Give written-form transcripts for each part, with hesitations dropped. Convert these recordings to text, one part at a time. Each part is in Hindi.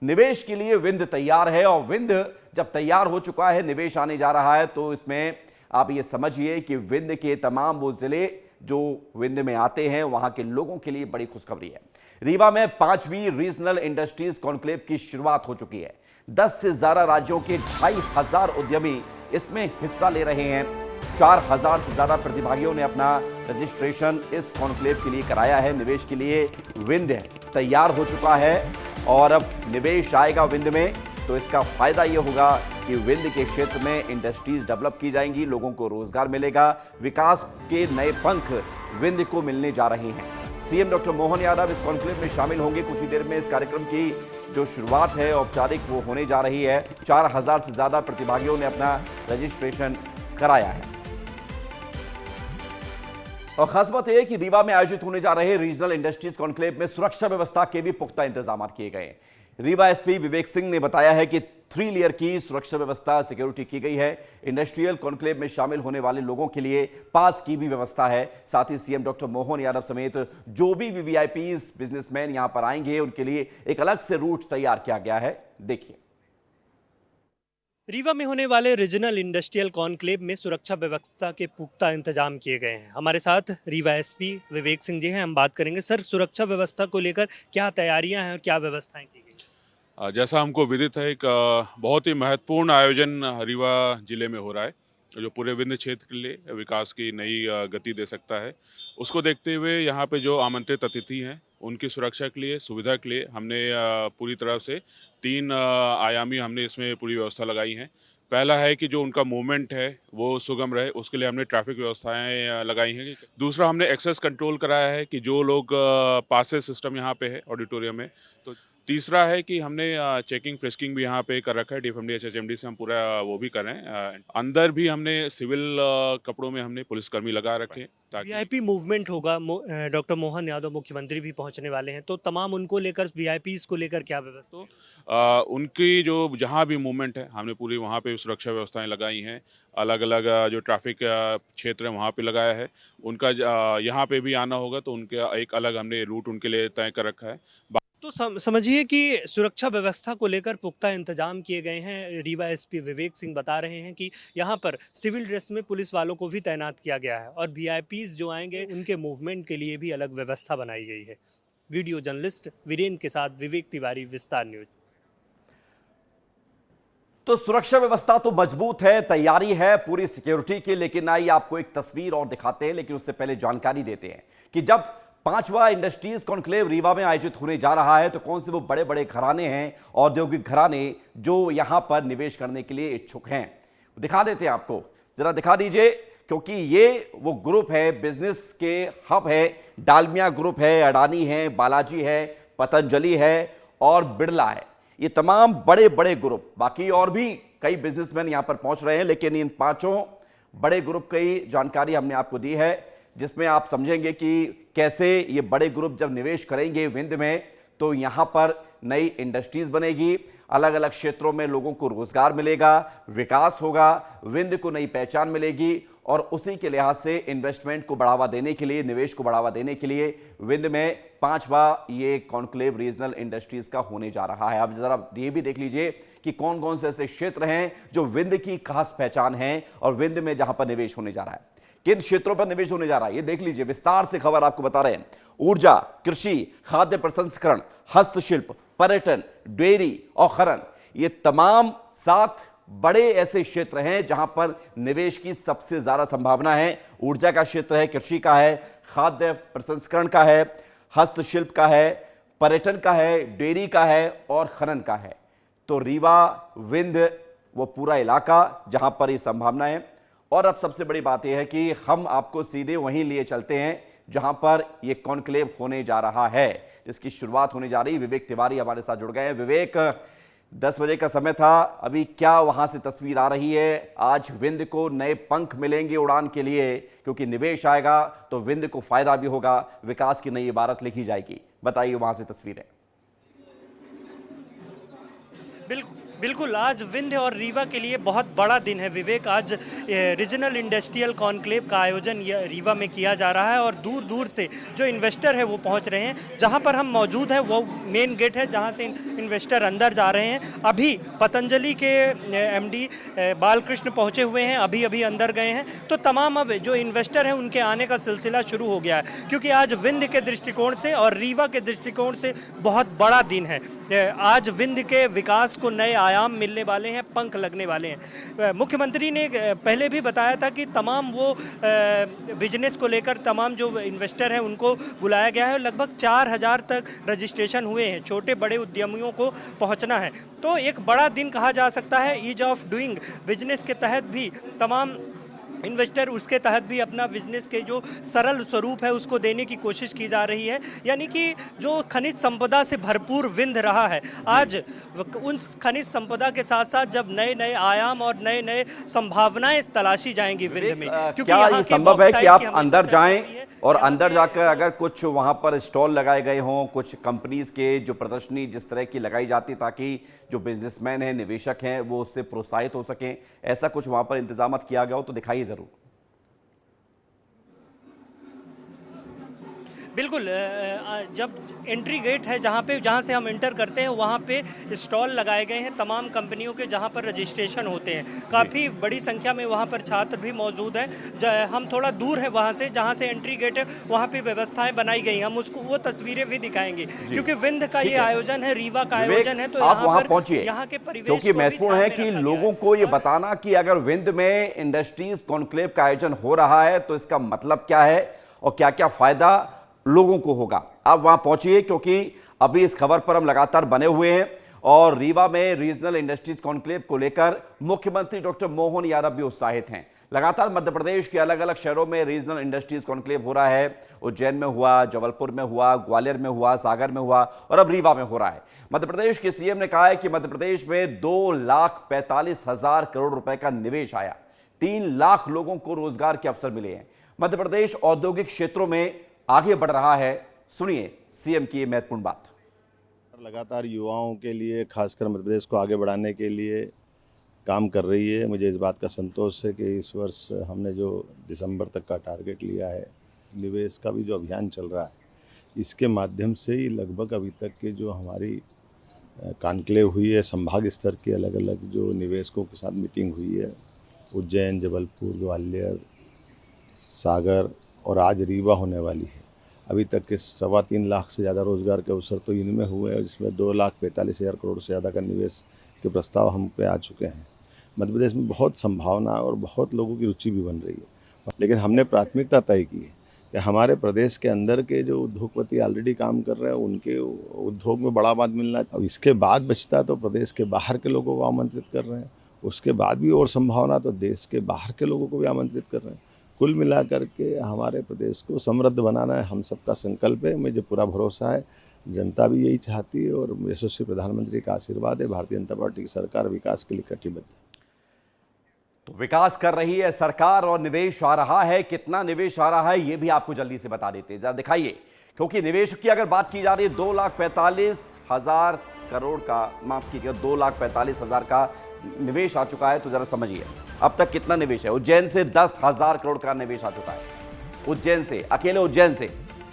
निवेश के लिए विंध्य तैयार है और विंध्य जब तैयार हो चुका है, निवेश आने जा रहा है, तो इसमें आप ये समझिए कि विंध्य के तमाम वो जिले जो विंध्य में आते हैं वहां के लोगों के लिए बड़ी खुशखबरी है। रीवा में 5वीं रीजनल इंडस्ट्रीज कॉन्क्लेव की शुरुआत हो चुकी है। 10 से ज्यादा राज्यों के 2500 उद्यमी इसमें हिस्सा ले रहे हैं। 4000 से ज्यादा प्रतिभागियों ने अपना रजिस्ट्रेशन इस कॉन्क्लेव के लिए कराया है। निवेश के लिए विंध्य तैयार हो चुका है और अब निवेश आएगा विंध्य में, तो इसका फायदा यह होगा कि विंध्य के क्षेत्र में इंडस्ट्रीज डेवलप की जाएंगी, लोगों को रोजगार मिलेगा, विकास के नए पंख विंध्य को मिलने जा रहे हैं। सीएम डॉक्टर मोहन यादव इस कॉन्क्लेव में शामिल होंगे। कुछ ही देर में इस कार्यक्रम की जो शुरुआत है औपचारिक वो होने जा रही है। 4000 से ज्यादा प्रतिभागियों ने अपना रजिस्ट्रेशन कराया है। और खास बात यह है कि रीवा में आयोजित होने जा रहे रीजनल इंडस्ट्रीज कॉन्क्लेव में सुरक्षा व्यवस्था के भी पुख्ता इंतजाम किए गए। रीवा एसपी विवेक सिंह ने बताया है कि 3 लेयर की सुरक्षा व्यवस्था सिक्योरिटी की गई है। इंडस्ट्रियल कॉन्क्लेव में शामिल होने वाले लोगों के लिए पास की भी व्यवस्था है। साथ ही सीएम डॉक्टर मोहन यादव समेत जो भी वीवीआईपीज बिजनेसमैन यहां पर आएंगे उनके लिए एक अलग से रूट तैयार किया गया है। देखिए, रीवा में होने वाले रीजनल इंडस्ट्रियल कॉन्क्लेव में सुरक्षा व्यवस्था के पुख्ता इंतजाम किए गए हैं। हमारे साथ रीवा एसपी विवेक सिंह जी हैं, हम बात करेंगे। सर, सुरक्षा व्यवस्था को लेकर क्या तैयारियां हैं और क्या व्यवस्थाएं की गई? जैसा हमको विदित है, एक बहुत ही महत्वपूर्ण आयोजन रीवा जिले में हो रहा है जो पूरे विंध्य क्षेत्र के लिए विकास की नई गति दे सकता है। उसको देखते हुए यहाँ पे जो आमंत्रित अतिथि हैं उनकी सुरक्षा के लिए, सुविधा के लिए हमने पूरी तरह से 3 आयामी हमने इसमें पूरी व्यवस्था लगाई हैं। पहला है कि जो उनका मूवमेंट है वो सुगम रहे, उसके लिए हमने ट्रैफिक व्यवस्थाएं लगाई हैं। दूसरा, हमने एक्सेस कंट्रोल कराया है कि जो लोग पासेस सिस्टम यहाँ पे है ऑडिटोरियम में। तो तीसरा है कि हमने चेकिंग फ्रिस्किंग भी यहाँ पे कर रखा है। डीएफएमडी एचएचएमडी से हम पूरा वो भी कर रहे हैं। अंदर भी हमने सिविल कपड़ों में हमने पुलिसकर्मी लगा रखे हैं ताकि वीआईपी मूवमेंट होगा। डॉक्टर मोहन यादव मुख्यमंत्री भी पहुंचने वाले हैं, तो तमाम उनको लेकर, वीआईपीज को लेकर क्या व्यवस्था? तो उनकी जो जहाँ भी मूवमेंट है हमने पूरी वहाँ पे सुरक्षा व्यवस्थाएं लगाई हैं। अलग अलग जो ट्रैफिक क्षेत्र है वहाँ पे लगाया है। उनका यहाँ पे भी आना होगा तो उनका एक अलग हमने रूट उनके लिए तय कर रखा है। तो समझिए कि सुरक्षा व्यवस्था को लेकर पुख्ता इंतजाम किए गए हैं। रीवा एसपी विवेक सिंह बता रहे हैं कि यहाँ पर सिविल ड्रेस में पुलिस वालों को भी तैनात किया गया है और वीआईपीज जो आएंगे उनके मूवमेंट के लिए भी अलग व्यवस्था बनाई गई है। वीडियो जर्नलिस्ट वीरेंद्र के साथ विवेक तिवारी, विस्तार न्यूज। तो सुरक्षा व्यवस्था तो मजबूत है, तैयारी है पूरी सिक्योरिटी की, लेकिन आइए आपको एक तस्वीर और दिखाते हैं। लेकिन उससे पहले जानकारी देते हैं कि जब 5वां इंडस्ट्रीज कॉन्क्लेव रीवा में आयोजित होने जा रहा है तो कौन से वो बड़े बड़े घराने हैं, औद्योगिक घराने जो यहां पर निवेश करने के लिए इच्छुक हैं, दिखा देते हैं आपको। जरा दिखा दीजिए, क्योंकि ये वो ग्रुप है, बिजनेस के हब है। डालमिया ग्रुप है, अडानी है, बालाजी है, पतंजलि है और बिरला है। ये तमाम बड़े बड़े ग्रुप, बाकी और भी कई बिजनेसमैन यहां पर पहुंच रहे हैं, लेकिन इन 5 बड़े ग्रुप की जानकारी हमने आपको दी है, जिसमें आप समझेंगे कि कैसे ये बड़े ग्रुप जब निवेश करेंगे विंध्य में तो यहां पर नई इंडस्ट्रीज बनेगी, अलग अलग क्षेत्रों में लोगों को रोजगार मिलेगा, विकास होगा, विंध्य को नई पहचान मिलेगी। और उसी के लिहाज से इन्वेस्टमेंट को बढ़ावा देने के लिए, निवेश को बढ़ावा देने के लिए विंध्य में 5वां ये कॉन्क्लेव रीजनल इंडस्ट्रीज का होने जा रहा है। अब जरा ये भी देख लीजिए कि कौन कौन से ऐसे क्षेत्र हैं जो विंध्य की खास पहचान है और विंध्य में जहां पर निवेश होने जा रहा है, किन क्षेत्रों पर निवेश होने जा रहा है, ये देख लीजिए। विस्तार से खबर आपको बता रहे हैं। ऊर्जा, कृषि, खाद्य प्रसंस्करण, हस्तशिल्प, पर्यटन, डेयरी और खनन, ये तमाम 7 बड़े ऐसे क्षेत्र हैं जहां पर निवेश की सबसे ज्यादा संभावना है। ऊर्जा का क्षेत्र है, कृषि का है, खाद्य प्रसंस्करण का है, हस्तशिल्प का है, पर्यटन का है, डेयरी का है और खनन का है। तो रीवा, विंध्य वो पूरा इलाका जहां पर ये संभावना है। और अब सबसे बड़ी बात यह है कि हम आपको सीधे वहीं लिए चलते हैं जहां पर यह कॉन्क्लेव होने जा रहा है, जिसकी शुरुआत होने जा रही है। विवेक तिवारी हमारे साथ जुड़ गए हैं। विवेक, 10 बजे का समय था, अभी क्या वहां से तस्वीर आ रही है? आज विंध्य को नए पंख मिलेंगे उड़ान के लिए, क्योंकि निवेश आएगा तो विंध्य को फायदा भी होगा, विकास की नई इबारत लिखी जाएगी। बताइए वहां से तस्वीरें। बिल्कुल, आज विंध्य और रीवा के लिए बहुत बड़ा दिन है विवेक। आज रीजनल इंडस्ट्रियल कॉन्क्लेव का आयोजन रीवा में किया जा रहा है और दूर दूर से जो इन्वेस्टर है वो पहुंच रहे हैं। जहां पर हम मौजूद हैं वो मेन गेट है जहां से इन्वेस्टर अंदर जा रहे हैं। अभी पतंजलि के एमडी बालकृष्ण पहुंचे हुए हैं, अभी अभी अंदर गए हैं। तो तमाम अब जो इन्वेस्टर हैं उनके आने का सिलसिला शुरू हो गया है, क्योंकि आज विंध्य के दृष्टिकोण से और रीवा के दृष्टिकोण से बहुत बड़ा दिन है। आज विंध्य के विकास को नए आयाम मिलने वाले हैं, पंख लगने वाले हैं। मुख्यमंत्री ने पहले भी बताया था कि तमाम वो बिजनेस को लेकर तमाम जो इन्वेस्टर हैं उनको बुलाया गया है। लगभग 4000 तक रजिस्ट्रेशन हुए हैं, छोटे बड़े उद्यमियों को पहुंचना है। तो एक बड़ा दिन कहा जा सकता है। ईज ऑफ डूइंग बिजनेस के तहत भी तमाम इन्वेस्टर उसके तहत भी अपना बिजनेस के जो सरल स्वरूप है उसको देने की कोशिश की जा रही है। यानी कि जो खनिज संपदा से भरपूर विंध्य रहा है, आज उन खनिज संपदा के साथ साथ जब नए नए आयाम और नए नए संभावनाएं तलाशी जाएंगी विंध्य में, क्योंकि क्या ये संभव है कि आप अंदर जाएं और अंदर जाकर अगर कुछ वहां पर स्टॉल लगाए गए हों, कुछ कंपनीज के जो प्रदर्शनी जिस तरह की लगाई जाती ताकि जो बिजनेसमैन हैं, निवेशक हैं, वो उससे प्रोत्साहित हो सकें, ऐसा कुछ वहां पर इंतजाम किया गया हो तो दिखाइए जरूर। बिल्कुल, जब एंट्री गेट है जहाँ से हम एंटर करते हैं वहाँ पे स्टॉल लगाए गए हैं तमाम कंपनियों के, जहाँ पर रजिस्ट्रेशन होते हैं। काफ़ी बड़ी संख्या में वहाँ पर छात्र भी मौजूद हैं। हम थोड़ा दूर है वहाँ से, जहाँ से एंट्री गेट है वहाँ पे व्यवस्थाएं बनाई गई। हम उसको वो तस्वीरें भी दिखाएंगे, क्योंकि विंध्य का ये आयोजन है, रीवा का आयोजन है, तो आप वहाँ पहुंचिए, यहाँ के परिवेश क्योंकि महत्वपूर्ण है कि लोगों को ये बताना कि अगर विंध्य में इंडस्ट्रीज कॉन्क्लेव का आयोजन हो रहा है तो इसका मतलब क्या है और क्या क्या फायदा लोगों को होगा। आप वहां पहुंचिए, क्योंकि अभी इस खबर पर हम लगातार बने हुए हैं और रीवा में रीजनल इंडस्ट्रीज कॉन्क्लेव को लेकर मुख्यमंत्री डॉक्टर मोहन यादव भी उत्साहित हैं। लगातार मध्य प्रदेश के अलग अलग शहरों में रीजनल इंडस्ट्रीज कॉन्क्लेव हो रहा है। उज्जैन में हुआ, जबलपुर में हुआ, ग्वालियर में हुआ, सागर में हुआ और अब रीवा में हो रहा है। मध्य प्रदेश के सीएम ने कहा है कि मध्य प्रदेश में 2,45,000 करोड़ रुपए का निवेश आया, 3 लाख लोगों को रोजगार के अवसर मिले हैं। मध्य प्रदेश औद्योगिक क्षेत्रों में आगे बढ़ रहा है। सुनिए सीएम की ये महत्वपूर्ण बात। लगातार युवाओं के लिए, खासकर मध्य प्रदेश को आगे बढ़ाने के लिए काम कर रही है। मुझे इस बात का संतोष है कि इस वर्ष हमने जो दिसंबर तक का टारगेट लिया है, निवेश का भी जो अभियान चल रहा है, इसके माध्यम से ही लगभग अभी तक के जो हमारी कॉन्क्लेव हुई है, संभाग स्तर की अलग अलग जो निवेशकों के साथ मीटिंग हुई है, उज्जैन, जबलपुर, ग्वालियर, सागर और आज रीवा होने वाली है। अभी तक के 3.25 लाख से ज़्यादा रोजगार के अवसर तो इनमें हुए हैं, जिसमें 2,45,000 करोड़ से ज़्यादा का निवेश के प्रस्ताव हम पे आ चुके हैं। मध्य प्रदेश में बहुत संभावना और बहुत लोगों की रुचि भी बन रही है, लेकिन हमने प्राथमिकता तय की है कि हमारे प्रदेश के अंदर के जो उद्योगपति ऑलरेडी काम कर रहे हैं उनके उद्योग में बढ़ावा मिलना। अब इसके बाद बचता तो प्रदेश के बाहर के लोगों को आमंत्रित कर रहे हैं, उसके बाद भी और संभावना तो देश के बाहर के लोगों को भी आमंत्रित कर रहे हैं। कुल मिलाकर के हमारे प्रदेश को समृद्ध बनाना है, हम सबका संकल्प है। मुझे पूरा भरोसा है, जनता भी यही चाहती है और यशस्वी प्रधानमंत्री का आशीर्वाद है। भारतीय जनता पार्टी की सरकार विकास के लिए कटिबद्ध है। तो विकास कर रही है सरकार और निवेश आ रहा है। कितना निवेश आ रहा है ये भी आपको जल्दी से बता देते हैं, जरा दिखाइए। क्योंकि निवेश की अगर बात की जा रही है 2,45,000 करोड़ का, माफ कीजिएगा 2,45,000 का निवेश आ चुका है, तो जरा समझिए अब तक कितना निवेश है। उज्जैन से 10,000 करोड़ का निवेश आ चुका है, उज्जैन से, अकेले उज्जैन से।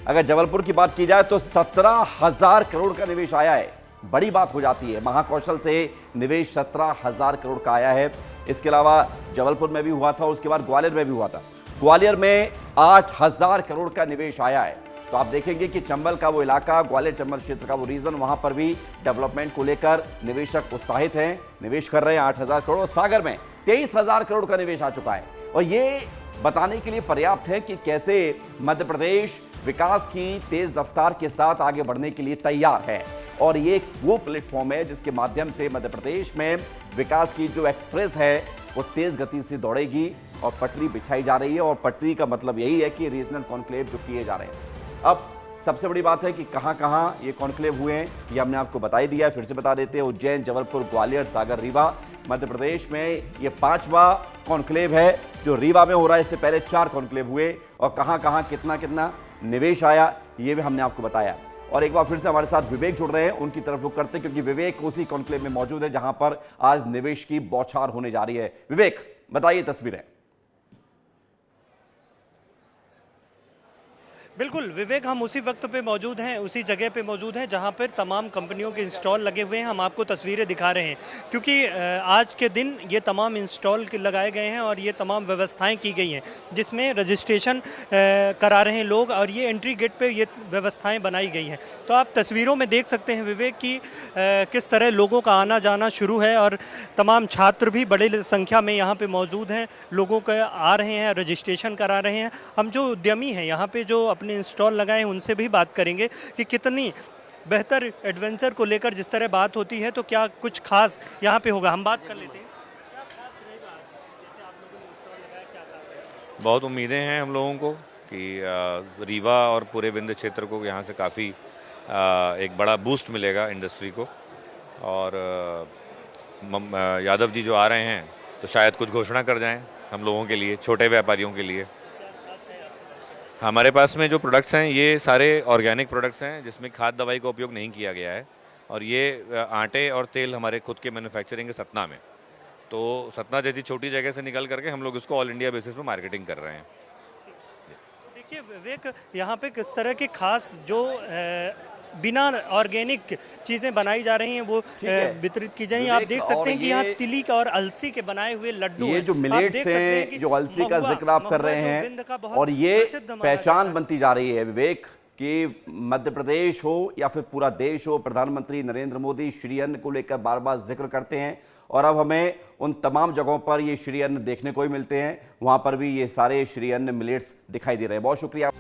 अगर जबलपुर की बात की जाए तो 17,000 करोड़ का निवेश आया है, बड़ी बात हो जाती है। महाकौशल से निवेश 17,000 करोड़ का आया है। इसके अलावा जबलपुर में भी हुआ था, उसके बाद ग्वालियर में भी हुआ था। ग्वालियर में 8,000 करोड़ का निवेश आया है। तो आप देखेंगे कि चंबल का वो इलाका, ग्वालियर चंबल क्षेत्र का वो रीजन, वहां पर भी डेवलपमेंट को लेकर निवेशक उत्साहित हैं, निवेश कर रहे हैं 8,000 करोड़। सागर में 23,000 करोड़ का निवेश आ चुका है। और ये बताने के लिए पर्याप्त है कि कैसे मध्य प्रदेश विकास की तेज रफ्तार के साथ आगे बढ़ने के लिए तैयार है। और ये वो प्लेटफॉर्म है जिसके माध्यम से मध्य प्रदेश में विकास की जो एक्सप्रेस है वो तेज गति से दौड़ेगी और पटरी बिछाई जा रही है। और पटरी का मतलब यही है कि रीजनल कॉन्क्लेव जो किए जा रहे हैं। अब सबसे बड़ी बात है कि कहां कहां ये कॉन्क्लेव हुए हैं, ये हमने आपको बता ही दिया है, फिर से बता देते हैं। उज्जैन, जबलपुर, ग्वालियर, सागर, रीवा। मध्य प्रदेश में ये 5वां कॉन्क्लेव है जो रीवा में हो रहा है। इससे पहले 4 कॉन्क्लेव हुए और कहां कहां कितना कितना निवेश आया ये भी हमने आपको बताया। और एक बार फिर से हमारे साथ विवेक जुड़ रहे हैं, उनकी तरफ रुख करते हैं क्योंकि विवेक उसी कॉन्क्लेव में मौजूद है जहां पर आज निवेश की बौछार होने जा रही है। विवेक, बताइए तस्वीरें। बिल्कुल विवेक, हम उसी वक्त पे मौजूद हैं, उसी जगह पे मौजूद हैं जहां पर तमाम कंपनियों के इंस्टॉल लगे हुए हैं। हम आपको तस्वीरें दिखा रहे हैं क्योंकि आज के दिन ये तमाम इंस्टॉल लगाए गए हैं और ये तमाम व्यवस्थाएं की गई हैं जिसमें रजिस्ट्रेशन करा रहे हैं लोग और ये एंट्री गेट पे ये व्यवस्थाएं बनाई गई हैं। तो आप तस्वीरों में देख सकते हैं विवेक कि किस तरह लोगों का आना जाना शुरू है और तमाम छात्र भी बड़े संख्या में यहाँ पे मौजूद हैं, लोगों के आ रहे हैं, रजिस्ट्रेशन करा रहे हैं। हम जो उद्यमी हैं यहाँ पे जो अपने इंस्टॉल लगाए उनसे भी बात करेंगे कि कितनी बेहतर एडवेंचर को लेकर जिस तरह बात होती है तो क्या कुछ खास यहाँ पे होगा। हम बात कर लेते हैं, क्या खास रहेगा जैसे आप लोगों ने इंस्टॉल लगाया, क्या खास रहेगा? बहुत उम्मीदें हैं हम लोगों को कि रीवा और पूरे विंध्य क्षेत्र को यहाँ से काफ़ी एक बड़ा बूस्ट मिलेगा इंडस्ट्री को। और यादव जी जो आ रहे हैं तो शायद कुछ घोषणा कर जाएं हम लोगों के लिए, छोटे व्यापारियों के लिए। हमारे पास में जो प्रोडक्ट्स हैं ये सारे ऑर्गेनिक प्रोडक्ट्स हैं जिसमें खाद दवाई का उपयोग नहीं किया गया है और ये आटे और तेल हमारे खुद के मैन्युफैक्चरिंग है सतना में। तो सतना जैसी छोटी जगह से निकल करके हम लोग इसको ऑल इंडिया बेसिस पे मार्केटिंग कर रहे हैं। देखिए विवेक, यहाँ पे किस तरह के खास जो बिना ऑर्गेनिक चीजें बनाई जा रही हैं वो वितरित की जाएंगी। आप देख सकते हैं कि यहाँ तिली का और अलसी के बनाए हुए लड्डू ये जो मिलेट्स हैं, जो अलसी का जिक्र आप कर रहे हैं, और ये पहचान बनती जा रही है विवेक कि मध्य प्रदेश हो या फिर पूरा देश हो, प्रधानमंत्री नरेंद्र मोदी श्री अन्न को लेकर बार बार जिक्र करते हैं और अब हमें उन तमाम जगहों पर ये श्री अन्न देखने को ही मिलते हैं। वहां पर भी ये सारे श्री अन्न मिलेट्स दिखाई दे रहे हैं। बहुत शुक्रिया।